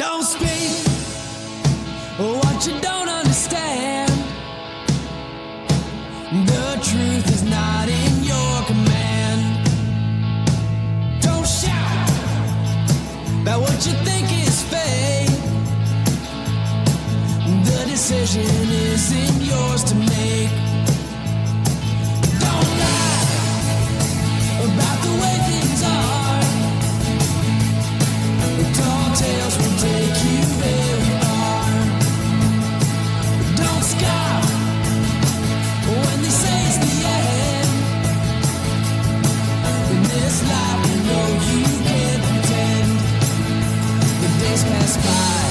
Don't speak what you don't understand. The truth is not in your command. Don't shout about what you think is fake. The decision isn't yours to make. Don't lie about the way things are. Tall tales will take you very far. Don't scoff when they say it's the end. In this life you know you can't pretend. The days pass by,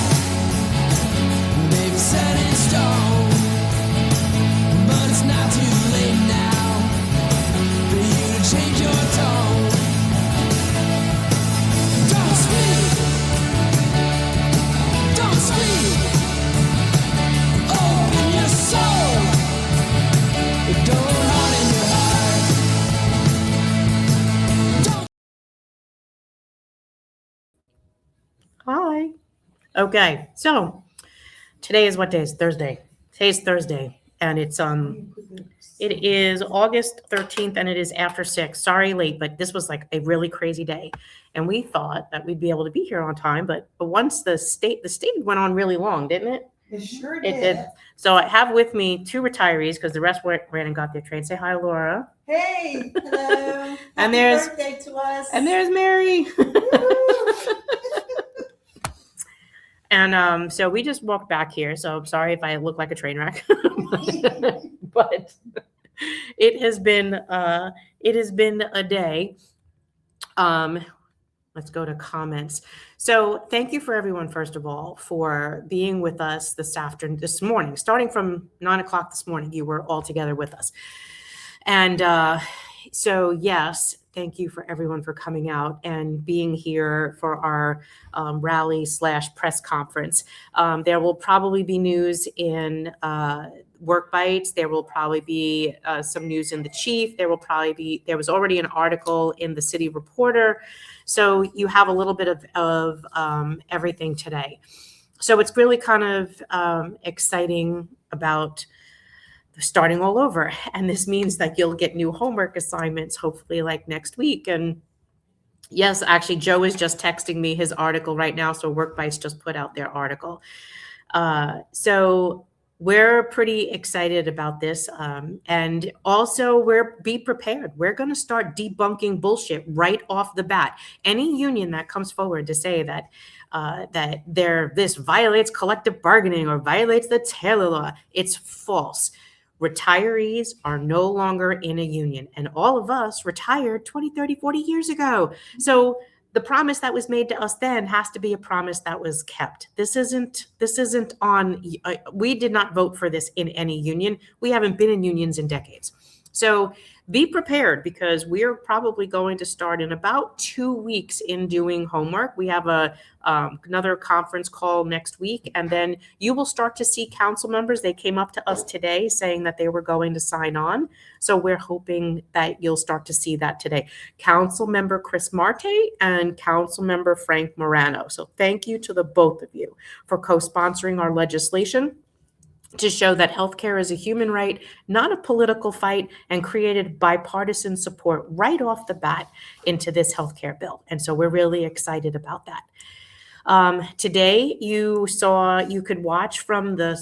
they've set in stone. But it's not too late now for you to change your tone. Don't speak. Don't speak. Open your soul. Don't harden your heart. Don't. Hi. Okay, so today is what day is Thursday? Today's Thursday, and it is August 13th, and it is after 6. Sorry, late, but this was like a really crazy day, and we thought that we'd be able to be here on time, but once the state went on really long, didn't it? It sure It did. did. So I have with me 2 retayees because the rest ran and got their train. Say hi, Laura. Hey, hello. And Happy there's- birthday to us. And there's Mary. Woo. And so we just walked back here. So I'm sorry if I look like a train wreck, but it has been a day. Let's go to comments. So thank you for everyone, first of all, for being with us this morning, starting from 9 o'clock this morning. You were all together with us. And so, yes, thank you for everyone for coming out and being here for our rally/press conference. There will probably be news in Work Bites. There will probably be some news in the Chief. There was already an article in the City Reporter. So you have a little bit of everything today. So it's really kind of exciting about starting all over. And this means that you'll get new homework assignments, hopefully like next week. And yes, actually, Joe is just texting me his article right now. So Workbites just put out their article. So we're pretty excited about this. And also be prepared. We're going to start debunking bullshit right off the bat. Any union that comes forward to say that this violates collective bargaining or violates the Taylor law, it's false. Retirees are no longer in a union, and all of us retired 20, 30, 40 years ago. So the promise that was made to us then has to be a promise that was kept. This isn't on, we did not vote for this in any union. We haven't been in unions in decades. So be prepared, because we're probably going to start in about 2 weeks in doing homework. We have another conference call next week, and then you will start to see council members. They came up to us today saying that they were going to sign on. So we're hoping that you'll start to see that today. Council member Chris Marte and Council member Frank Morano. So thank you to the both of you for co-sponsoring our legislation to show that healthcare is a human right, not a political fight, and created bipartisan support right off the bat into this healthcare bill. And so we're really excited about that. Today, you could watch from the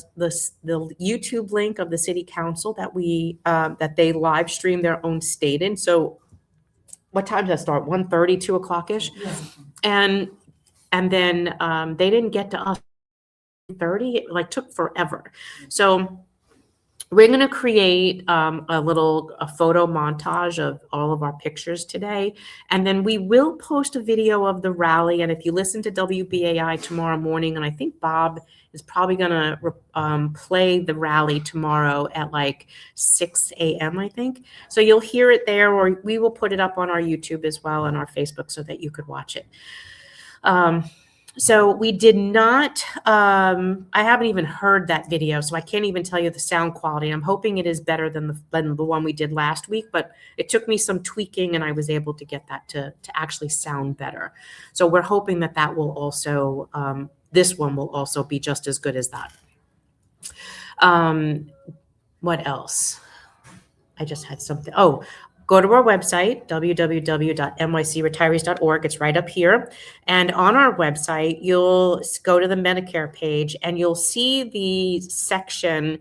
YouTube link of the City Council that they live stream their own state in. So what time does that start? 1:30, 2 o'clock-ish? Yeah. And then they didn't get to us 30, it took forever. So we're going to create a photo montage of all of our pictures today. And then we will post a video of the rally. And if you listen to WBAI tomorrow morning, and I think Bob is probably going to play the rally tomorrow at 6 a.m., I think. So you'll hear it there, or we will put it up on our YouTube as well and our Facebook so that you could watch it. So we did not, I haven't even heard that video, so I can't even tell you the sound quality. I'm hoping it is better than the one we did last week, but it took me some tweaking and I was able to get that to actually sound better. So we're hoping that will also this one will also be just as good as that. What else? I just had something. Oh, go to our website, www.nycretirees.org. It's right up here. And on our website, you'll go to the Medicare page and you'll see the section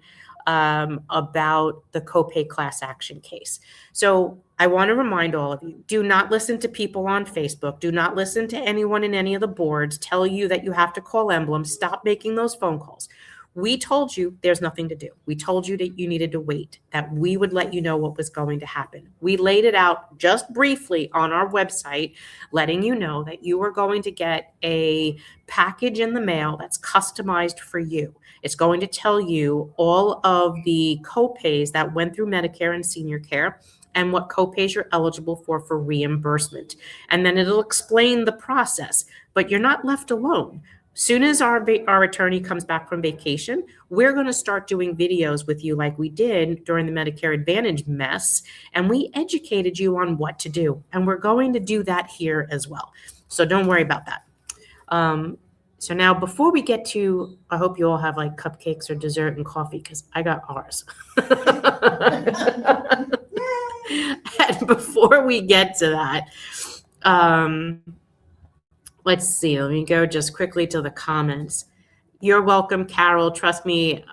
about the copay class action case. So I want to remind all of you, do not listen to people on Facebook. Do not listen to anyone in any of the boards tell you that you have to call Emblem. Stop making those phone calls. We told you there's nothing to do. We told you that you needed to wait, that we would let you know what was going to happen. We laid it out just briefly on our website, letting you know that you are going to get a package in the mail that's customized for you. It's going to tell you all of the copays that went through Medicare and senior care and what copays you're eligible for reimbursement. And then it'll explain the process, but you're not left alone. Soon as our attorney comes back from vacation, we're going to start doing videos with you like we did during the Medicare Advantage mess, and we educated you on what to do, and we're going to do that here as well. So don't worry about that. So now before we get to, I hope you all have like cupcakes or dessert and coffee because I got ours. And before we get to that, let's see. Let me go just quickly to the comments. You're welcome, Carol. Trust me,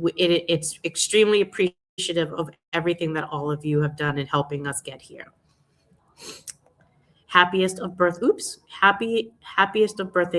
it's extremely appreciative of everything that all of you have done in helping us get here. Happiest of birthdays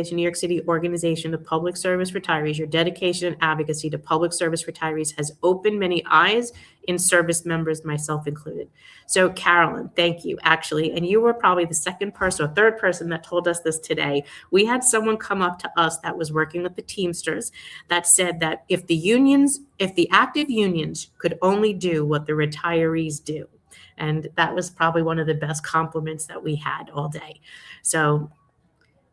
to New York City Organization of Public Service Retirees. Your dedication and advocacy to public service retirees has opened many eyes in service members, myself included. So Carolyn, thank you, actually. And you were probably the second person or third person that told us this today. We had someone come up to us that was working with the Teamsters that said that if the active unions could only do what the retirees do. And that was probably one of the best compliments that we had all day. So,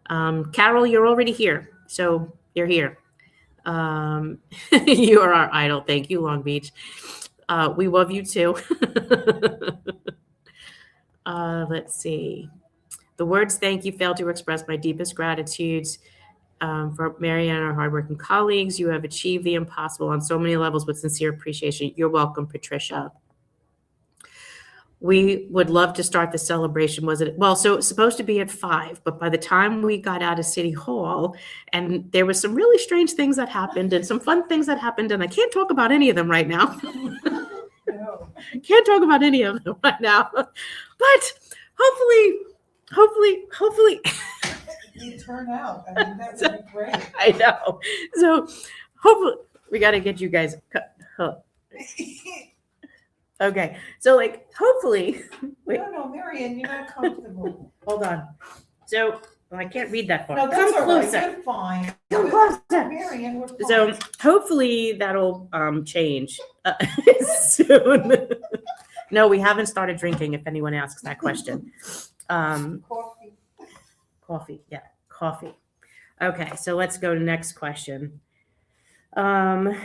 Carol, you're already here. So you're here. You are our idol. Thank you, Long Beach. We love you too. Let's see. The words thank you fail to express my deepest gratitudes for Mary and our hardworking colleagues. You have achieved the impossible on so many levels with sincere appreciation. You're welcome, Patricia. We would love to start the celebration. So it's supposed to be at 5, but by the time we got out of City Hall, and there was some really strange things that happened and some fun things that happened, and I can't talk about any of them right now. No. Can't talk about any of them right now, but hopefully. You turn out. I mean, that would be great. I know. So hopefully we got to get you guys. Okay, so like hopefully, wait. No, Marian, you're not comfortable. Hold on. So I can't read that far. No, that's Come all right. closer. You're fine. Come closer. Marian, we're fine. So hopefully that'll change soon. No, we haven't started drinking. If anyone asks that question, Coffee. Yeah, coffee. Okay, so let's go to next question. Have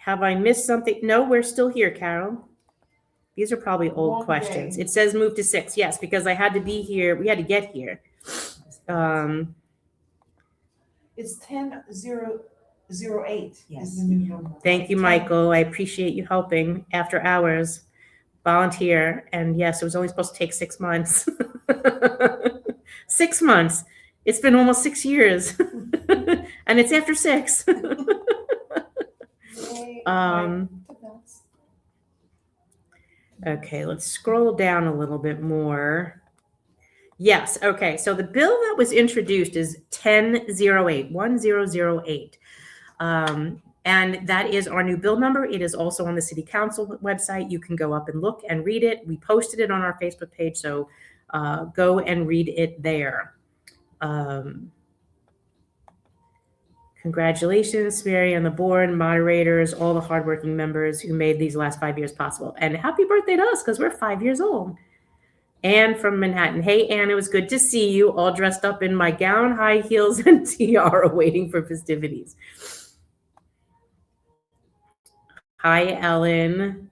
I missed something? No, we're still here, Carol. These are probably old Long questions. day. It says move to 6. Yes, because I had to be here. We had to get here. It's 10:08. Yes. Is the new number. Thank you, Michael. I appreciate you helping after hours. Volunteer. And yes, it was only supposed to take 6 months. 6 months. It's been almost 6 years. And it's after 6. Yay. Okay, let's scroll down a little bit more. Yes, okay, so the bill that was introduced is 1008. And that is our new bill number. It is also on the City Council website. You can go up and look and read it. We posted it on our Facebook page, so go and read it there. Congratulations, Mary, and the board, moderators, all the hardworking members who made these last 5 years possible. And happy birthday to us, because we're 5 years old. Anne from Manhattan. Hey, Anne, it was good to see you, all dressed up in my gown, high heels, and tiara, waiting for festivities. Hi, Ellen.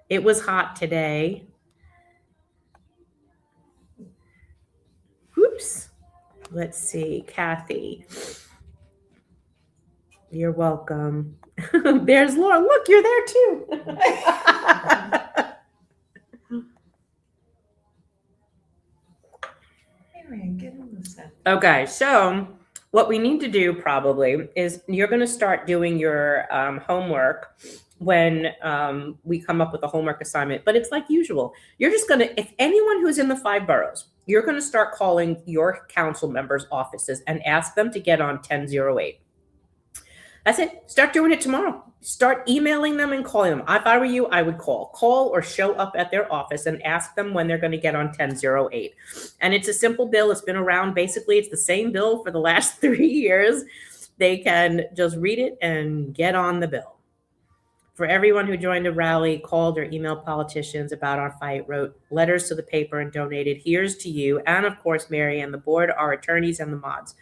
It was hot today. Oops. Let's see, Kathy. You're welcome. There's Laura. Look, you're there too. Marion, get in the set. Okay, so what we need to do probably is you're going to start doing your homework when we come up with a homework assignment. But it's like usual. You're just going to, if anyone who's in the 5 boroughs, you're going to start calling your council members' offices and ask them to get on 1008. That's it. Start doing it tomorrow. Start emailing them and calling them. If I were you, I would call or show up at their office and ask them when they're going to get on 1008. And it's a simple bill. It's been around. Basically, it's the same bill for the last 3 years. They can just read it and get on the bill. For everyone who joined the rally, called or emailed politicians about our fight, wrote letters to the paper and donated, here's to you. And of course, Mary and the board, our attorneys and the mods.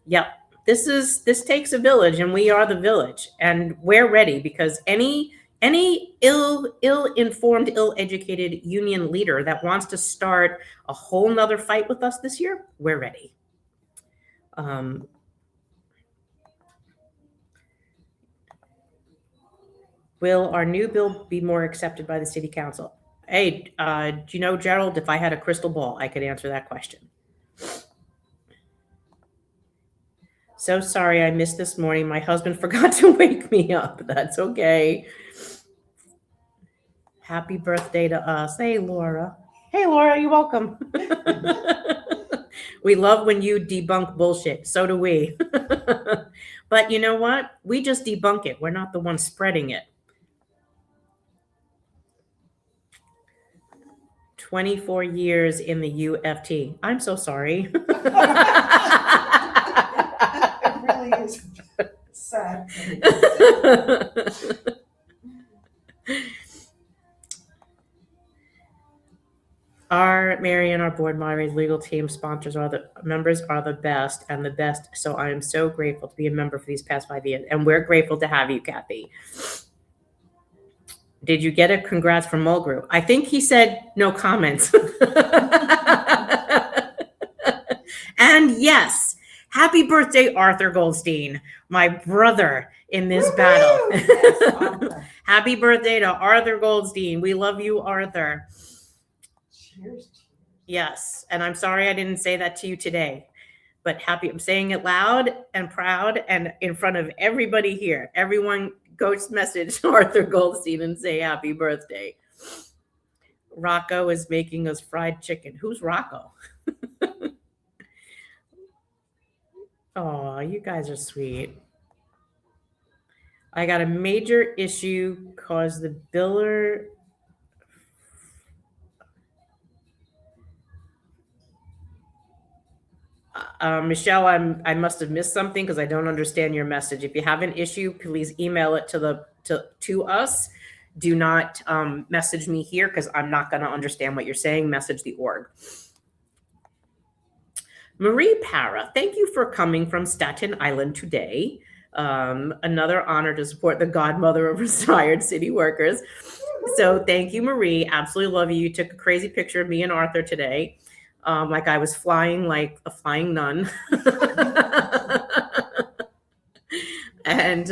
Yep. This takes a village, and we are the village, and we're ready, because any ill-informed, ill-educated union leader that wants to start a whole nother fight with us this year, we're ready. Will our new bill be more accepted by the city council? Hey, do you know, Gerald, if I had a crystal ball, I could answer that question. So sorry I missed this morning. My husband forgot to wake me up. That's okay. Happy birthday to us. Hey, Laura. Hey, Laura, you're welcome. We love when you debunk bullshit. So do we. But you know what? We just debunk it. We're not the ones spreading it. 24 years in the UFT. I'm so sorry. It really is sad. Our Mary and our board moderators, legal team, sponsors, members are the best and the best. So I am so grateful to be a member for these past 5 years, and we're grateful to have you, Kathy. Did you get a congrats from Mulgrew? I think he said no comments. And yes, happy birthday, Arthur Goldstein, my brother in this battle. Yes, Happy birthday to Arthur Goldstein. We love you, Arthur. cheers. Yes, and I'm sorry I didn't say that to you today, but happy. I'm saying it loud and proud and in front of everybody here. Everyone, go message Arthur Goldstein and say happy birthday. Rocco is making us fried chicken. Who's Rocco? Oh, you guys are sweet. I got a major issue because the biller. Michelle, I must have missed something because I don't understand your message. If you have an issue, please email it to us. Do not message me here because I'm not going to understand what you're saying. Message the org. Marie Para, thank you for coming from Staten Island today. Another honor to support the godmother of retired city workers. So thank you, Marie. Absolutely love you. You took a crazy picture of me and Arthur today. Like I was flying like a flying nun. And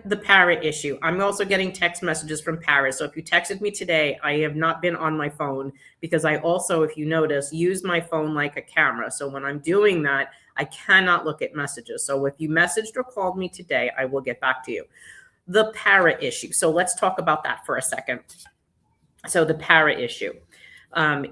the Para issue. I'm also getting text messages from Paris. So if you texted me today, I have not been on my phone because I also, if you notice, use my phone like a camera. So when I'm doing that, I cannot look at messages. So if you messaged or called me today, I will get back to you. The Para issue. So let's talk about that for a second. So the Para issue.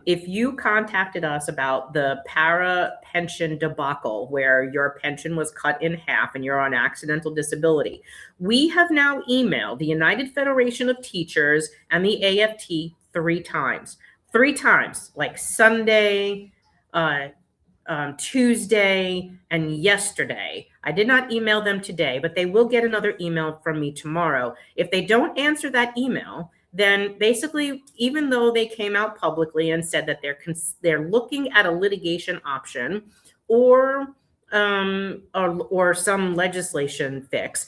If you contacted us about the Para pension debacle, where your pension was cut in half and you're on accidental disability, we have now emailed the United Federation of Teachers and the AFT 3 times, like Sunday, Tuesday, and yesterday. I did not email them today, but they will get another email from me tomorrow. If they don't answer that email, then basically, even though they came out publicly and said that they're looking at a litigation option or some legislation fix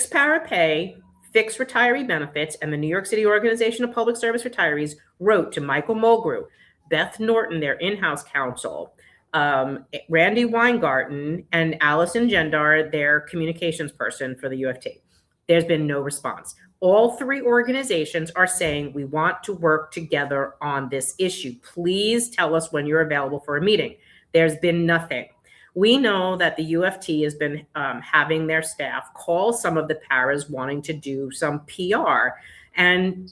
para pay, fix retiree benefits, and the New York City Organization of Public Service Retirees wrote to Michael Mulgrew, Beth Norton, their in-house counsel, Randy Weingarten and Allison Gendar, their communications person for the UFT. There's been no response. All three organizations are saying we want to work together on this issue. Please tell us when you're available for a meeting. There's been nothing. We know that the UFT has been having their staff call some of the paras wanting to do some PR, and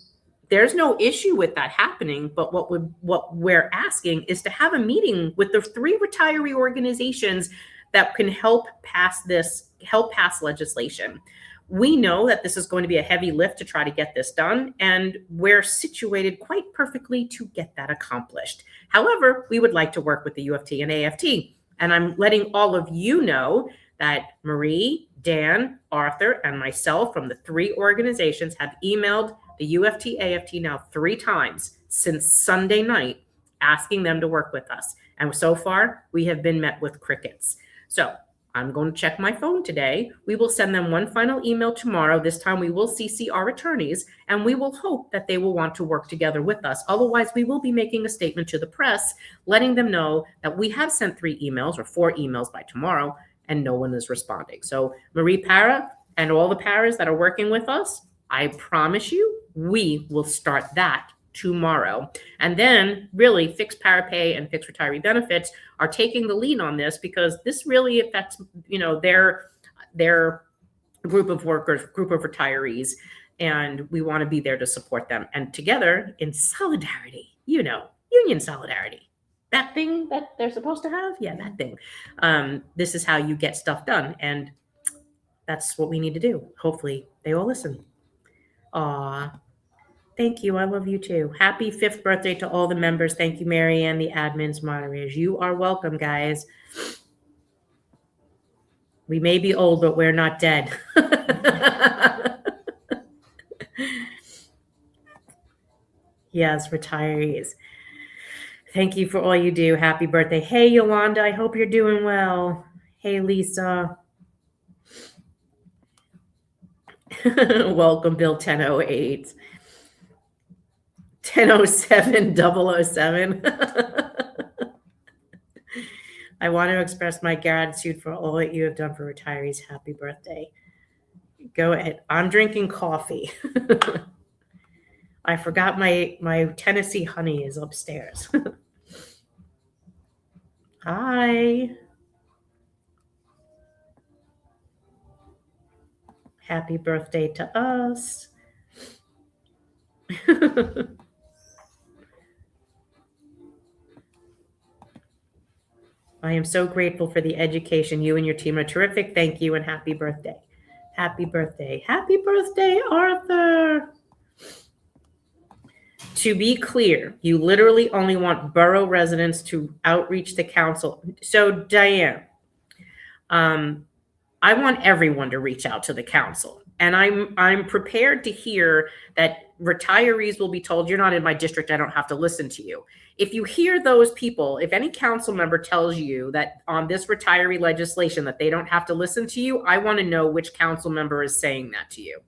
there's no issue with that happening. But what we're asking is to have a meeting with the three retiree organizations that can help pass legislation. We know that this is going to be a heavy lift to try to get this done, and we're situated quite perfectly to get that accomplished. However, we would like to work with the UFT and AFT. And I'm letting all of you know that Marie, Dan, Arthur, and myself from the three organizations have emailed the UFT, AFT now 3 times since Sunday night, asking them to work with us. And so far, we have been met with crickets. So I'm going to check my phone today. We will send them one final email tomorrow. This time we will CC our attorneys, and we will hope that they will want to work together with us. Otherwise, we will be making a statement to the press, letting them know that we have sent 3 emails or 4 emails by tomorrow, and no one is responding. So Marie Para and all the paras that are working with us, I promise you, we will start that tomorrow. And then really Fixed Para Pay and Fixed Retiree Benefits are taking the lead on this, because this really affects, their group of workers, group of retirees, and we want to be there to support them. And together in solidarity, union solidarity, that thing that they're supposed to have. Yeah, that thing. This is how you get stuff done. And that's what we need to do. Hopefully they all listen. Aw. Thank you. I love you too. Happy 5th birthday to all the members. Thank you, Marianne, the admins, moderators. You are welcome, guys. We may be old, but we're not dead. Yes, retirees. Thank you for all you do. Happy birthday. Hey, Yolanda, I hope you're doing well. Hey, Lisa. Welcome, Bill 1008. 1007 007. I want to express my gratitude for all that you have done for retirees. Happy birthday. Go ahead. I'm drinking coffee. I forgot my Tennessee honey is upstairs. Hi. Happy birthday to us. I am so grateful for the education. You and your team are terrific. Thank you and happy birthday. Happy birthday. Happy birthday, Arthur. To be clear, you literally only want borough residents to outreach the council. So, Diane, I want everyone to reach out to the council. And I'm prepared to hear that retirees will be told, you're not in my district, I don't have to listen to you. If you hear those people, if any council member tells you that on this retiree legislation that they don't have to listen to you, I want to know which council member is saying that to you.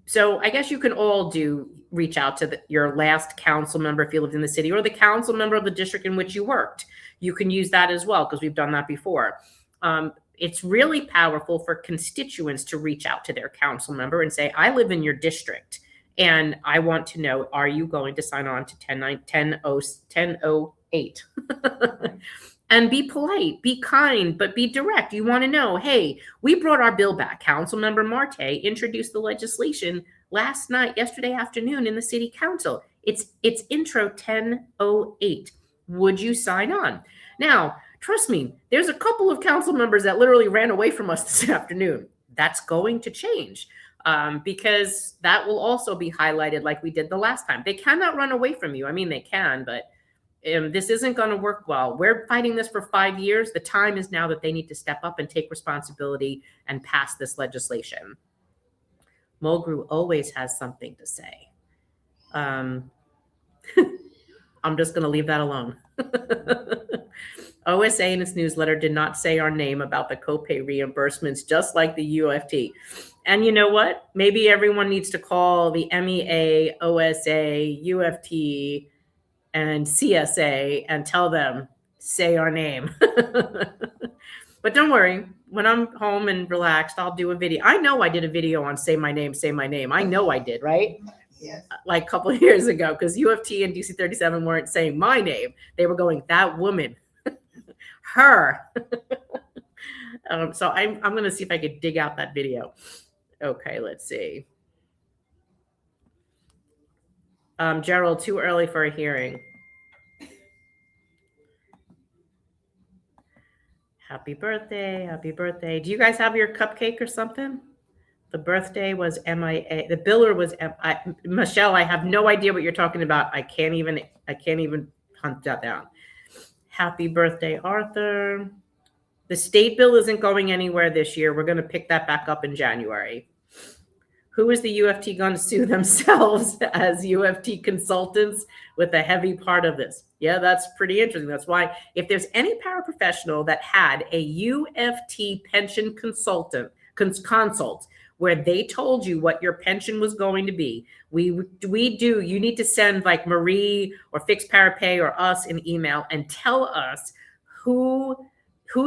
So I guess you can all reach out to your last council member if you lived in the city, or the council member of the district in which you worked. You can use that as well, because we've done that before. It's really powerful for constituents to reach out to their council member and say, I live in your district and I want to know, are you going to sign on to 1008? And be polite, be kind, but be direct. You want to know, hey, we brought our bill back. Council member Marte introduced the legislation yesterday afternoon in the city council. It's intro 1008. Would you sign on? Now, trust me, there's a couple of council members that literally ran away from us this afternoon. That's going to change because that will also be highlighted like we did the last time. They cannot run away from you. I mean, they can, but this isn't going to work well. We're fighting this for 5 years. The time is now that they need to step up and take responsibility and pass this legislation. Mulgrew always has something to say. I'm just going to leave that alone. OSA in its newsletter did not say our name about the copay reimbursements, just like the UFT. And you know what? Maybe everyone needs to call the MEA, OSA, UFT, and CSA and tell them say our name. But don't worry, when I'm home and relaxed, I'll do a video. I know I did a video on say my name, say my name. I know I did, right? Yes. Like a couple of years ago, because UFT and DC 37 weren't saying my name. They were going, that woman, her. So I'm going to see if I could dig out that video. Okay, let's see. Gerald, too early for a hearing. Happy birthday. Happy birthday. Do you guys have your cupcake or something? The birthday was MIA. The biller was Michelle, I have no idea what you're talking about. I can't even hunt that down. Happy birthday, Arthur. The state bill isn't going anywhere this year. We're going to pick that back up in January. Who is the UFT going to sue themselves as UFT consultants with a heavy part of this? Yeah, that's pretty interesting. That's why if there's any paraprofessional that had a UFT pension consult where they told you what your pension was going to be, you need to send like Marie or Fix Parapay or us an email and tell us who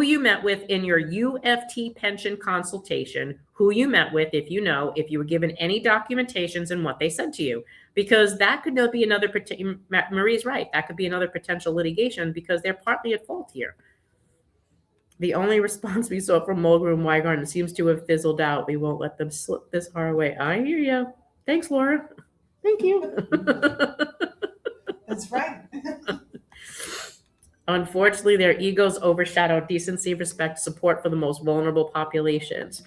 you met with in your UFT pension consultation, who you met with, if you know, if you were given any documentations and what they said to you, because that could be another, Marie's right, that could be another potential litigation because they're partly at fault here. The only response we saw from Mulgrew and Weingarten seems to have fizzled out. We won't let them slip this our way. I hear you. Thanks, Laura. Thank you. That's right. Unfortunately, their egos overshadow decency, respect, support for the most vulnerable populations.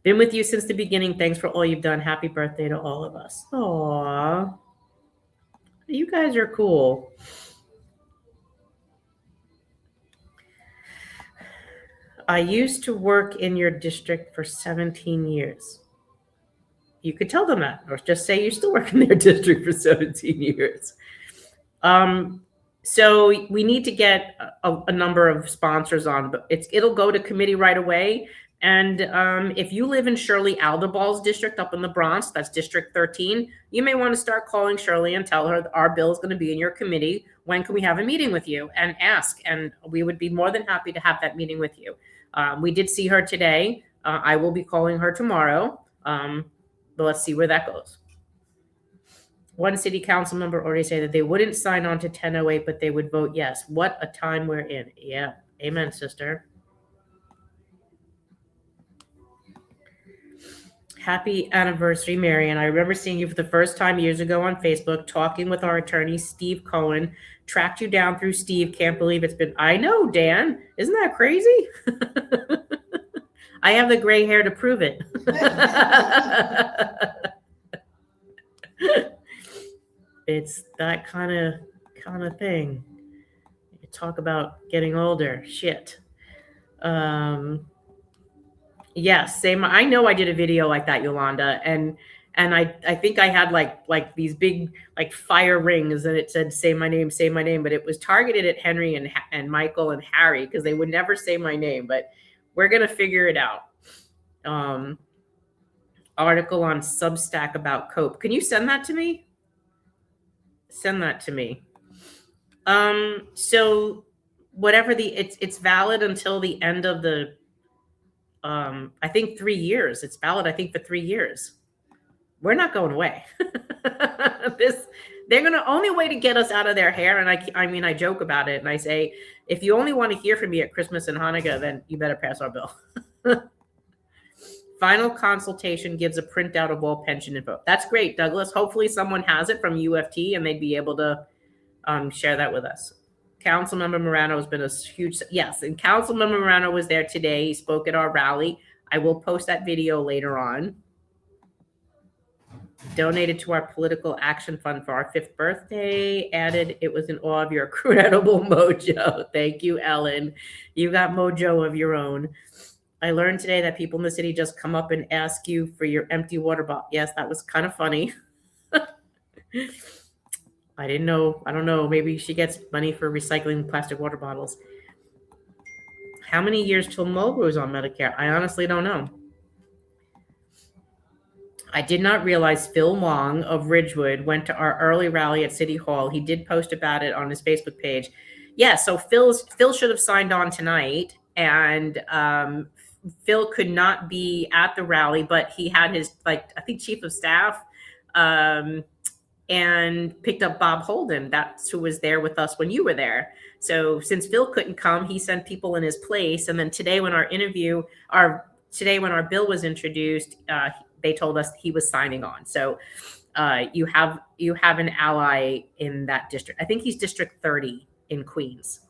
Been with you since the beginning. Thanks for all you've done. Happy birthday to all of us. Aww. You guys are cool. I used to work in your district for 17 years. You could tell them that, or just say you still work in their district for 17 years. So we need to get a number of sponsors on, but it'll go to committee right away. And if you live in Shirley Alderbal's district up in the Bronx, that's District 13, you may want to start calling Shirley and tell her our bill is going to be in your committee. When can we have a meeting with you? And ask, and we would be more than happy to have that meeting with you. We did see her today. I will be calling her tomorrow, but let's see where that goes. One city council member already said that they wouldn't sign on to 1008, but they would vote yes. What a time we're in. Yeah. Amen, sister. Happy anniversary, Marian. I remember seeing you for the first time years ago on Facebook, talking with our attorney, Steve Cohen. Tracked you down through Steve. Can't believe it's been, I know, Dan. Isn't that crazy? I have the gray hair to prove it. It's that kind of thing. You talk about getting older. Shit. Yes, same. I know I did a video like that, Yolanda, and I think I had like these big like fire rings, and it said "Say my name," but it was targeted at Henry and Michael and Harry because they would never say my name. But we're gonna figure it out. Article on Substack about COPE. Can you send that to me? Send that to me. So whatever it's valid until the end of the I think 3 years. It's valid, I think, for 3 years. We're not going away. They're gonna only way to get us out of their hair. And I joke about it and I say, if you only want to hear from me at Christmas and Hanukkah, then you better pass our bill. Final consultation gives a printout of all pension info. That's great, Douglas. Hopefully someone has it from UFT and they'd be able to share that with us. Councilmember Morano has been a huge, yes, and Councilmember Morano was there today. He spoke at our rally. I will post that video later on. Donated to our political action fund for our 5th birthday. Added, it was in awe of your accrued edible mojo. Thank you, Ellen. You got mojo of your own. I learned today that people in the city just come up and ask you for your empty water bottle. Yes, that was kind of funny. I didn't know. I don't know. Maybe she gets money for recycling plastic water bottles. How many years till Mulgrew is on Medicare? I honestly don't know. I did not realize Phil Long of Ridgewood went to our early rally at City Hall. He did post about it on his Facebook page. yeah, so Phil should have signed on tonight, and Phil could not be at the rally, but he had his, like, I think chief of staff, and picked up Bob Holden. That's who was there with us when you were there. So since Phil couldn't come, he sent people in his place. And then today, when our bill was introduced, they told us he was signing on. So you have an ally in that district. I think he's District 30 in Queens.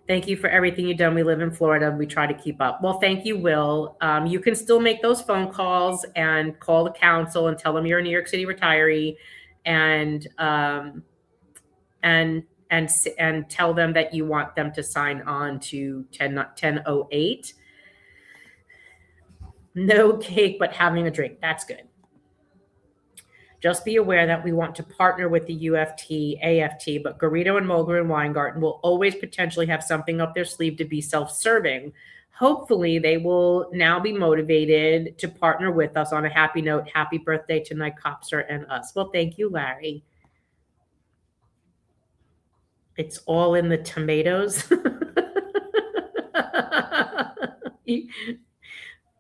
Thank you for everything you've done. We live in Florida. We try to keep up. Well, thank you, Will. You can still make those phone calls and call the council and tell them you're a New York City retiree, and tell them that you want them to sign on to 1008. No cake, but having a drink. That's good. Just be aware that we want to partner with the UFT, AFT, but Garrido and Mulgrew and Weingarten will always potentially have something up their sleeve to be self-serving. Hopefully, they will now be motivated to partner with us. On a happy note, happy birthday to Nycopser and us. Well, thank you, Larry. It's all in the tomatoes.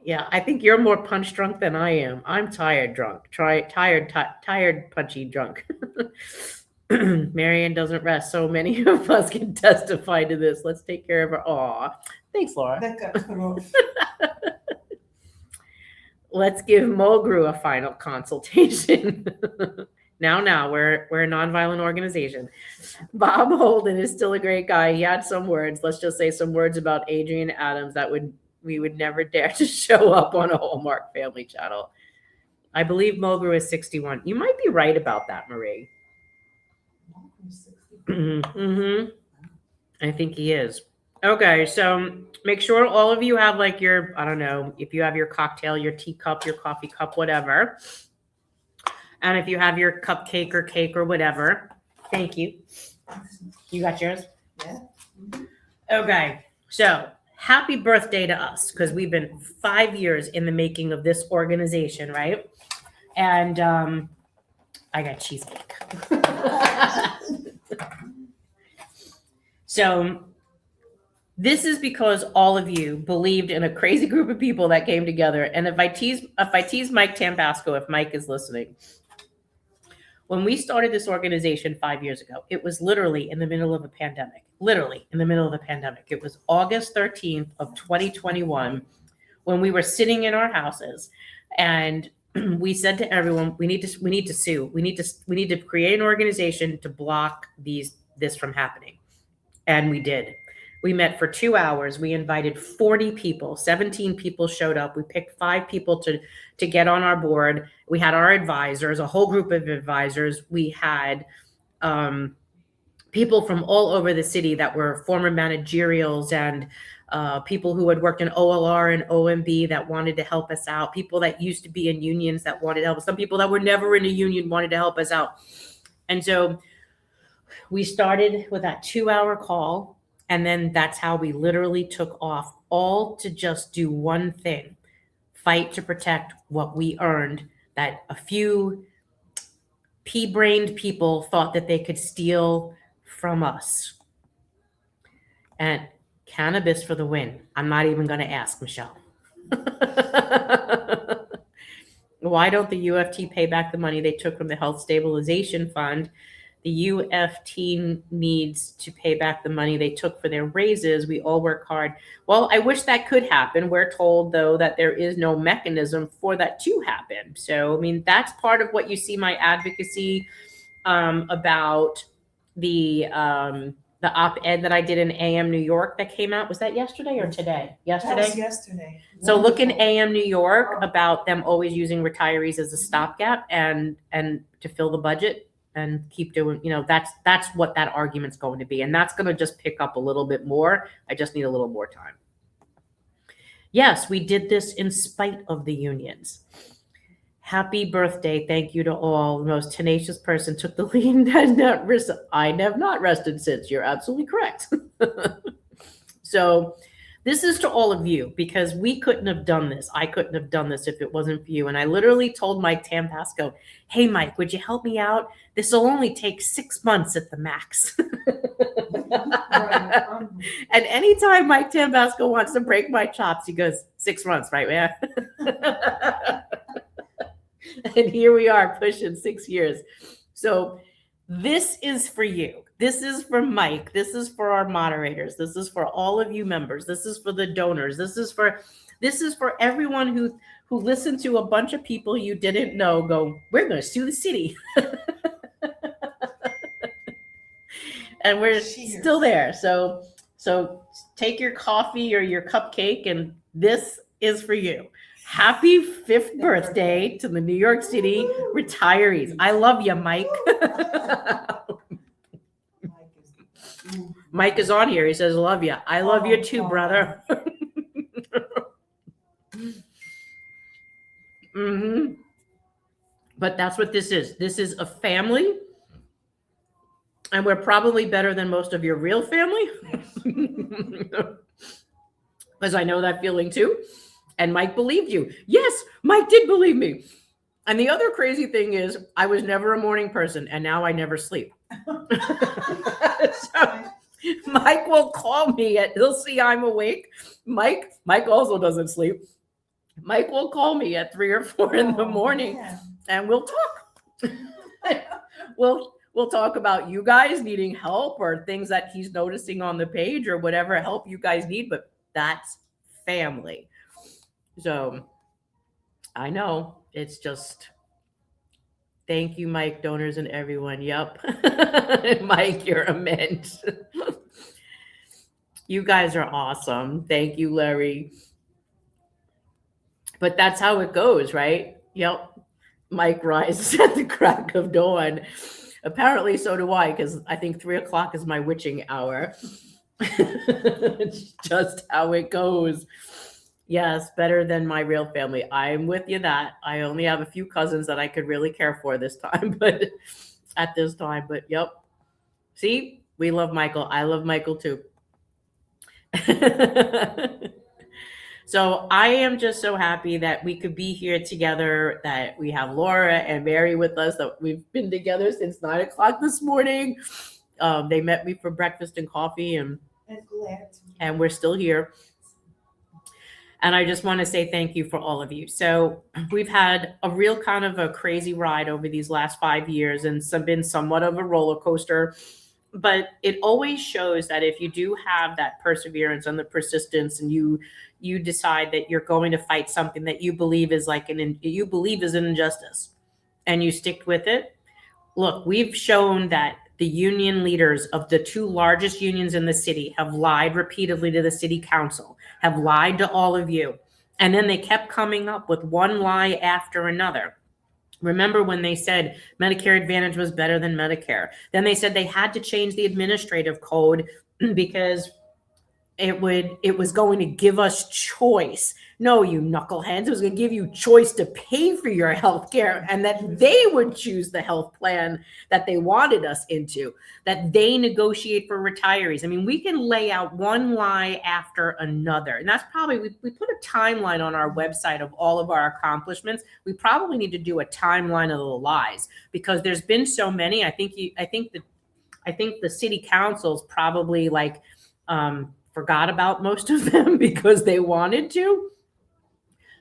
Yeah, I think you're more punch drunk than I am. I'm tired drunk. Tired punchy drunk. Marianne doesn't rest. So many of us can testify to this. Let's take care of her. Aw, thanks, Laura. Let's give Mulgrew a final consultation. Now, we're a nonviolent organization. Bob Holden is still a great guy. He had some words. Let's just say some words about Adrian Adams that we would never dare to show up on a Hallmark Family Channel. I believe Mulgrew is 61. You might be right about that, Marie. Mm-hmm. I think he is. Okay, so make sure all of you have like your, I don't know, if you have your cocktail, your teacup, your coffee cup, whatever. And if you have your cupcake or cake or whatever. Thank you. You got yours? Yeah. Okay, so happy birthday to us, because we've been 5 years in the making of this organization, right? And I got cheesecake. So this is because all of you believed in a crazy group of people that came together. And if I tease Mike Tambasco, if Mike is listening, when we started this organization 5 years ago, it was literally in the middle of a pandemic. It was August 13th of 2021 when we were sitting in our houses, and we said to everyone, we need to sue. We need to create an organization to block this from happening. And we did. We met for 2 hours. We invited 40 people. 17 people showed up. We picked 5 people to get on our board. We had our advisors, a whole group of advisors. We had people from all over the city that were former managerials and people who had worked in OLR and OMB that wanted to help us out, people that used to be in unions that wanted to help, some people that were never in a union wanted to help us out. And so we started with that 2-hour call, and then that's how we literally took off, all to just do one thing: fight to protect what we earned, that a few pea-brained people thought that they could steal from us. And cannabis for the win. I'm not even going to ask, Michelle. Why don't the UFT pay back the money they took from the Health Stabilization Fund? The UFT needs to pay back the money they took for their raises. We all work hard. Well, I wish that could happen. We're told, though, that there is no mechanism for that to happen. So, I mean, that's part of what you see my advocacy about the op-ed that I did in AM New York that came out. Was that yesterday or today? Yesterday? That was yesterday. So look in AM New York about them always using retirees as a stopgap and to fill the budget and keep doing, that's what that argument's going to be. And that's going to just pick up a little bit more. I just need a little more time. Yes, we did this in spite of the unions. Happy birthday. Thank you to all. The most tenacious person took the lead. I have not rested since. You're absolutely correct. So this is to all of you, because we couldn't have done this. I couldn't have done this if it wasn't for you. And I literally told Mike Tambasco, hey, Mike, would you help me out? This will only take 6 months at the max. Right. And anytime Mike Tambasco wants to break my chops, he goes, 6 months, right, man? And here we are pushing 6 years. So this is for you. This is for Mike. This is for our moderators. This is for all of you members. This is for the donors. This is for everyone who listened to a bunch of people you didn't know go, we're going to sue the city. And we're Cheers. still there. So take your coffee or your cupcake, and this is for you. Happy 5th birthday to the New York City retirees. I love you, Mike. Mike is on here. He says, love you. I love you too, brother. Mm-hmm. But that's what this is. This is a family. And we're probably better than most of your real family. Because I know that feeling too. And Mike believed you. Yes, Mike did believe me. And the other crazy thing is I was never a morning person, and now I never sleep. So Mike will call me he'll see I'm awake. Mike also doesn't sleep. Mike will call me at 3 or 4 in the morning, Yeah. and we'll talk. We'll talk about you guys needing help or things that he's noticing on the page or whatever help you guys need, but that's family. So I know it's just, thank you, Mike, donors, and everyone. Yep. Mike, you're a mint. You guys are awesome. Thank you, Larry. But that's how it goes, right? Yep. Mike rises at the crack of dawn. Apparently, so do I, because I think 3 o'clock is my witching hour. It's just how it goes. Yes, better than my real family. I'm with you that. I only have a few cousins that I could really care for this time, but at this time, but yep. See, we love Michael. I love Michael too. So I am just so happy that we could be here together, that we have Laura and Mary with us, that we've been together since 9 o'clock this morning. They met me for breakfast and coffee, and we're still here. And I just want to say thank you for all of you. So we've had a real kind of a crazy ride over these last 5 years, and been somewhat of a roller coaster. But it always shows that if you do have that perseverance and the persistence, and you decide that you're going to fight something that you believe is an injustice, and you stick with it. Look, we've shown that the union leaders of the 2 largest unions in the city have lied repeatedly to the city council, have lied to all of you. And then they kept coming up with one lie after another. Remember when they said Medicare Advantage was better than Medicare? Then they said they had to change the administrative code because it was going to give us choice. No, you knuckleheads, it was going to give you choice to pay for your health care, and that they would choose the health plan that they wanted us into, that they negotiate for retirees. I mean, we can lay out one lie after another. And that's probably, we put a timeline on our website of all of our accomplishments. We probably need to do a timeline of the lies, because there's been so many. I think the city council's probably forgot about most of them because they wanted to.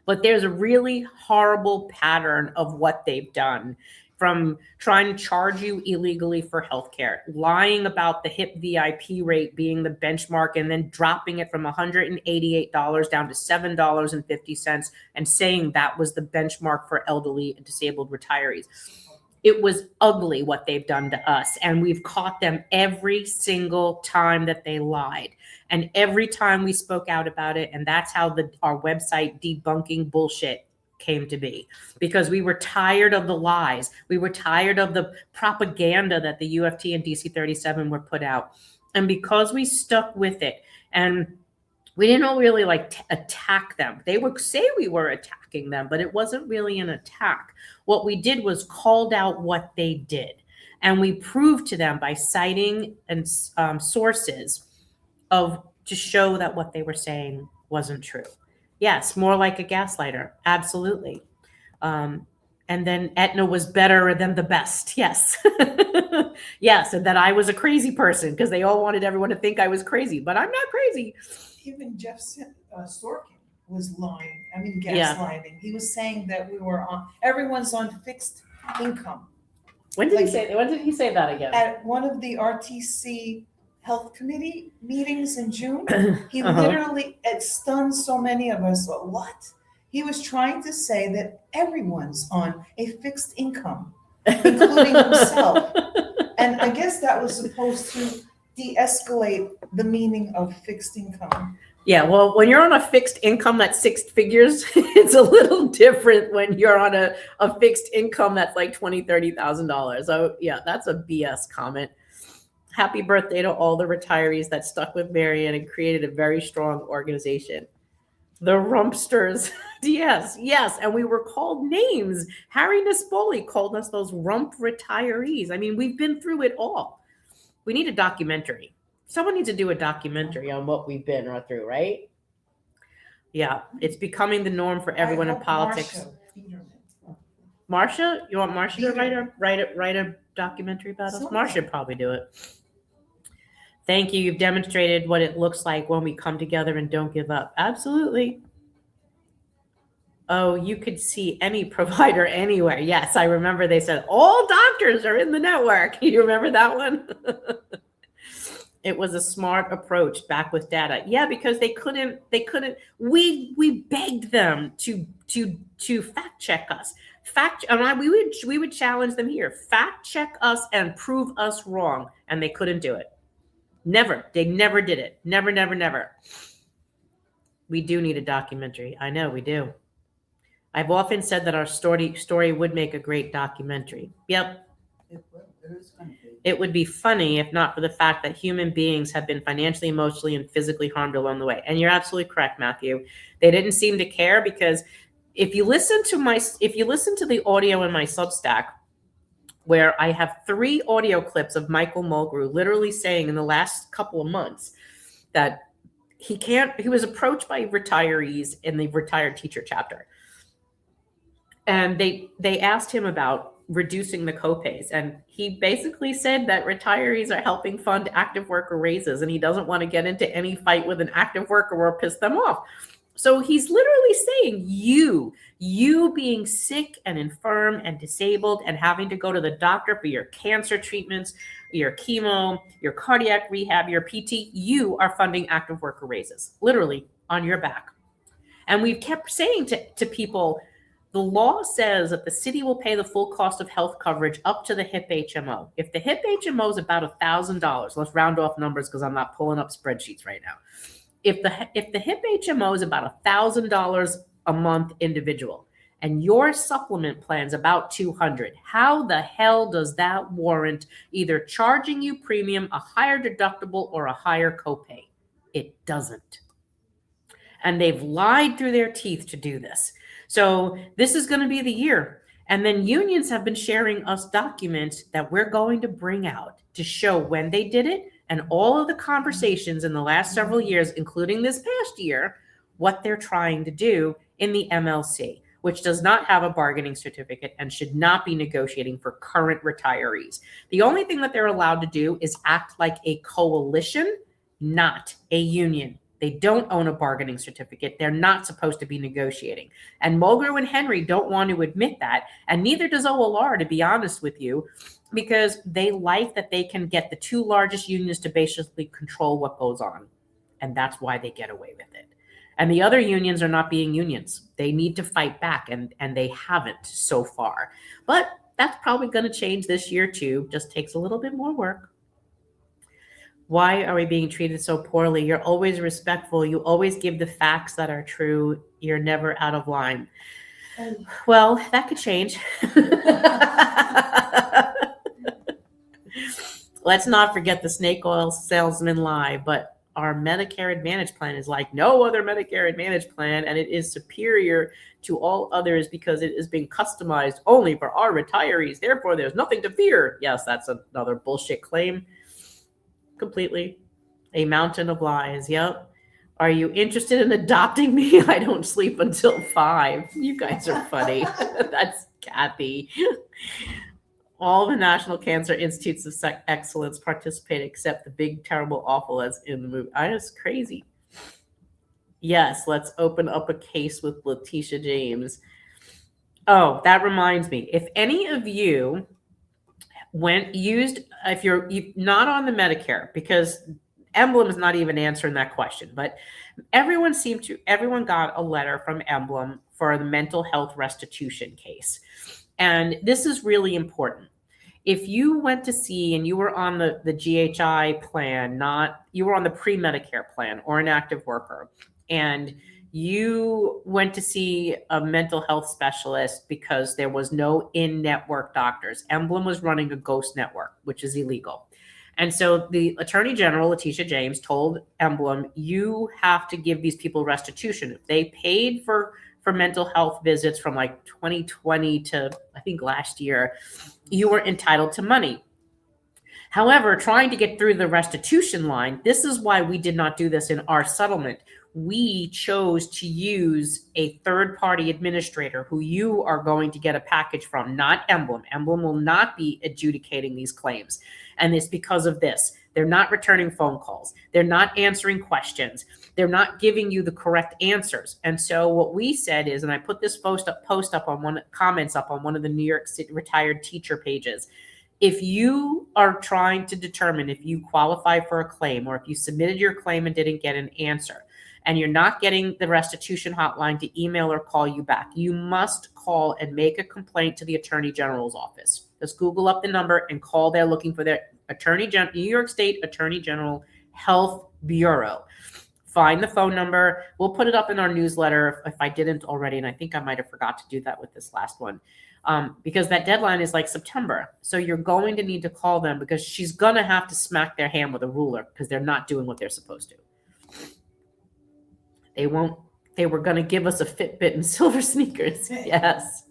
But there's a really horrible pattern of what they've done, from trying to charge you illegally for healthcare, lying about the HIP VIP rate being the benchmark, and then dropping it from $188 down to $7.50, and saying that was the benchmark for elderly and disabled retirees. It was ugly what they've done to us, and we've caught them every single time that they lied, and every time we spoke out about it. And that's how our website Debunking Bullshit came to be, because we were tired of the lies. We were tired of the propaganda that the UFT and DC 37 were put out, and because we stuck with it, and we didn't really attack them. They would say we were attacking them, but it wasn't really an attack. What we did was called out what they did. And we proved to them by citing and sources of to show that what they were saying wasn't true. Yes, more like a gaslighter. Absolutely. And then Aetna was better than the best. Yes. Yes. And that I was a crazy person because they all wanted everyone to think I was crazy, but I'm not crazy. Even Jeff Sorkin was lying. I mean, Yeah. gaslighting. He was saying that everyone's on fixed income. When did he say that again? At one of the RTC Health Committee meetings in June, he Uh-huh. literally, it stunned so many of us. What? He was trying to say that everyone's on a fixed income, including himself. And I guess that was supposed to de-escalate the meaning of fixed income. Yeah, well, when you're on a fixed income that's 6 figures, it's a little different when you're on a fixed income that's like $20,000, $30,000. So yeah, that's a BS comment. Happy birthday to all the retirees that stuck with Marianne and created a very strong organization. The Rumpsters. Yes. And we were called names. Harry Nespoli called us those rump retirees. I mean, we've been through it all. We need a documentary. Someone needs to do a documentary on what we've been through, right? Yeah, it's becoming the norm for everyone in politics. Marsha, you want Marsha to write a documentary about us? Marsha should probably do it. Thank you. You've demonstrated what it looks like when we come together and don't give up. Absolutely. Oh, you could see any provider anywhere. Yes, I remember they said all doctors are in the network. You remember that one? It was a smart approach back with data. Yeah, because they couldn't, we begged them to fact check us. We would challenge them here. Fact check us and prove us wrong. And they couldn't do it. Never. They never did it. Never. We do need a documentary. I know we do. I've often said that our story would make a great documentary. Yep. It would be funny if not for the fact that human beings have been financially, emotionally, and physically harmed along the way. And you're absolutely correct, Matthew. They didn't seem to care because if you listen to the audio in my Substack, where I have 3 audio clips of Michael Mulgrew literally saying in the last couple of months that he was approached by retirees in the retired teacher chapter. And they asked him about reducing the copays. And he basically said that retirees are helping fund active worker raises, and he doesn't want to get into any fight with an active worker or piss them off. So he's literally saying you being sick and infirm and disabled and having to go to the doctor for your cancer treatments, your chemo, your cardiac rehab, your PT, you are funding active worker raises, literally on your back. And we've kept saying to people, the law says that the city will pay the full cost of health coverage up to the HIP HMO. If the HIP HMO is about $1,000, let's round off numbers because I'm not pulling up spreadsheets right now. If the HIP HMO is about $1,000 a month individual and your supplement plan is about $200, how the hell does that warrant either charging you premium, a higher deductible, or a higher copay? It doesn't. And they've lied through their teeth to do this. So this is going to be the year. And then unions have been sharing us documents that we're going to bring out to show when they did it and all of the conversations in the last several years, including this past year, what they're trying to do in the MLC, which does not have a bargaining certificate and should not be negotiating for current retirees. The only thing that they're allowed to do is act like a coalition, not a union. They don't own a bargaining certificate. They're not supposed to be negotiating. And Mulgrew and Henry don't want to admit that. And neither does OLR, to be honest with you, because they like that they can get the 2 largest unions to basically control what goes on. And that's why they get away with it. And the other unions are not being unions. They need to fight back, and they haven't so far. But that's probably going to change this year too. Just takes a little bit more work. Why are we being treated so poorly? You're always respectful. You always give the facts that are true. You're never out of line. Well, that could change. Let's not forget the snake oil salesman lie, but our Medicare Advantage plan is like no other Medicare Advantage plan, and it is superior to all others because it is being customized only for our retirees. Therefore, there's nothing to fear. Yes, that's another bullshit claim. Completely. A mountain of lies. Yep. Are you interested in adopting me? I don't sleep until 5. You guys are funny. That's Kathy. All the National Cancer Institutes of Excellence participate except the big, terrible, awful as in the movie. I just crazy. Yes, let's open up a case with Letitia James. Oh, that reminds me. If any of you if you're not on the Medicare, because Emblem is not even answering that question, but everyone got a letter from Emblem for the mental health restitution case. And this is really important. If you went to see and you were on the GHI plan, you were on the pre-Medicare plan or an active worker, and you went to see a mental health specialist because there was no in-network doctors. Emblem was running a ghost network, which is illegal. And so the Attorney General, Letitia James, told Emblem, you have to give these people restitution. If they paid for mental health visits from like 2020 to I think last year, you were entitled to money. However, trying to get through the restitution line, this is why we did not do this in our settlement. We chose to use a third-party administrator who you are going to get a package from, not Emblem. Emblem will not be adjudicating these claims. And it's because of this. They're not returning phone calls. They're not answering questions. They're not giving you the correct answers. And so what we said is, and I put this post up on comments up on one of the New York City retired teacher pages. If you are trying to determine if you qualify for a claim, or if you submitted your claim and didn't get an answer, and you're not getting the restitution hotline to email or call you back, you must call and make a complaint to the Attorney General's office. Just Google up the number and call there looking for their New York State Attorney General Health Bureau. Find the phone number. We'll put it up in our newsletter if I didn't already, and I think I might have forgot to do that with this last one. Because that deadline is like September. So you're going to need to call them, because she's going to have to smack their hand with a ruler because they're not doing what they're supposed to. They were going to give us a Fitbit and silver sneakers. Yes.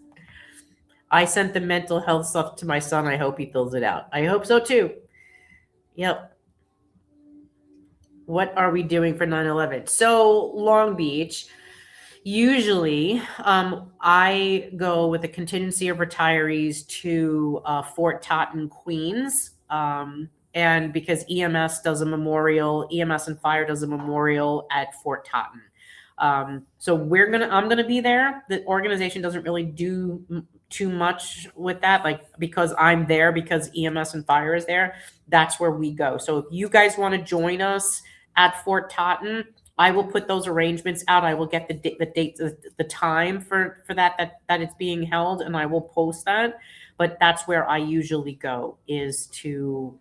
I sent the mental health stuff to my son. I hope he fills it out. I hope so too. Yep. What are we doing for 9/11? So Long Beach, usually I go with a contingency of retirees to Fort Totten, Queens. And because EMS and Fire does a memorial at Fort Totten. So I'm going to be there. The organization doesn't really do too much with that, like, because I'm there, because EMS and Fire is there. That's where we go. So if you guys want to join us at Fort Totten, I will put those arrangements out. I will get the date, the time for that it's being held, and I will post that. But that's where I usually go, is to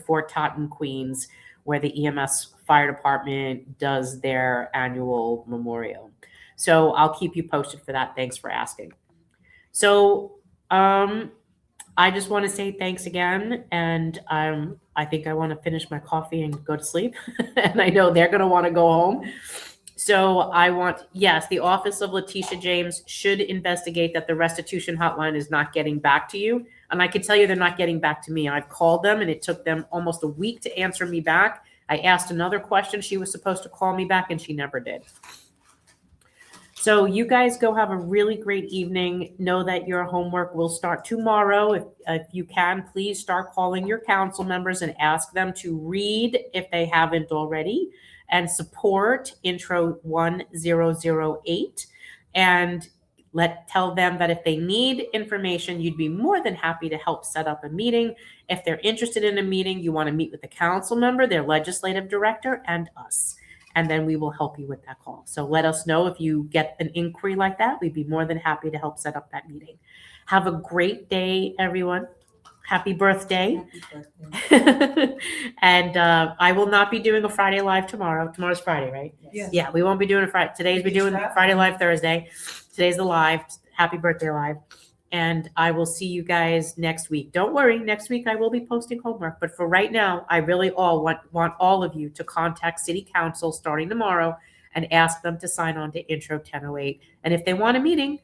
Fort Totten, Queens, where the EMS Fire Department does their annual memorial. So I'll keep you posted for that. Thanks for asking. So I just want to say thanks again. And I think I want to finish my coffee and go to sleep. And I know they're going to want to go home. So the office of Letitia James should investigate that the restitution hotline is not getting back to you. And I can tell you they're not getting back to me. I've called them and it took them almost a week to answer me back. I asked another question. She was supposed to call me back and she never did. So you guys go have a really great evening. Know that your homework will start tomorrow. If you can, please start calling your council members and ask them to read, if they haven't already, and support Intro 1008. And tell them that if they need information, you'd be more than happy to help set up a meeting. If they're interested in a meeting, you want to meet with the council member, their legislative director, and us. And then we will help you with that call. So let us know if you get an inquiry like that. We'd be more than happy to help set up that meeting. Have a great day, everyone. Happy birthday. Happy birthday. And I will not be doing a Friday Live tomorrow. Tomorrow's Friday, right? Yes. Yeah, we won't be doing a Friday. Today's we're doing Friday Live Thursday. Today's the live. Happy birthday live. And I will see you guys next week. Don't worry, next week I will be posting homework. But for right now, I really want all of you to contact City Council starting tomorrow and ask them to sign on to Intro 1008. And if they want a meeting,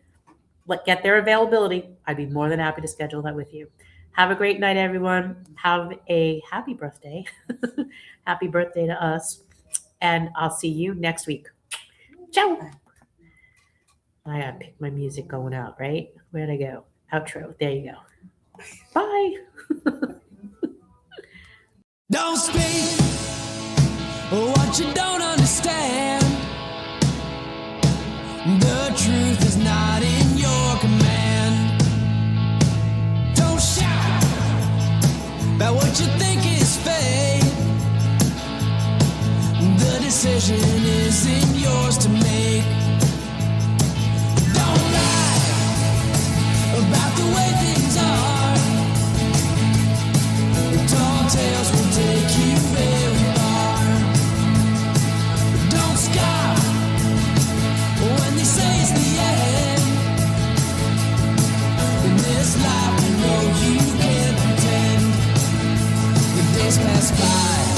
get their availability. I'd be more than happy to schedule that with you. Have a great night, everyone. Have a happy birthday. Happy birthday to us. And I'll see you next week. Ciao. I gotta pick my music going out, right? Where'd I go? Outro. There you go. Bye. Don't speak what you don't understand. The truth is not in your command. Don't shout about what you think is fake. The decision isn't yours to make. Don't lie about the way things are. Tall tales will take you very far. Don't scoff when they say it's the end. In this life, you know you can't pretend. The days pass by.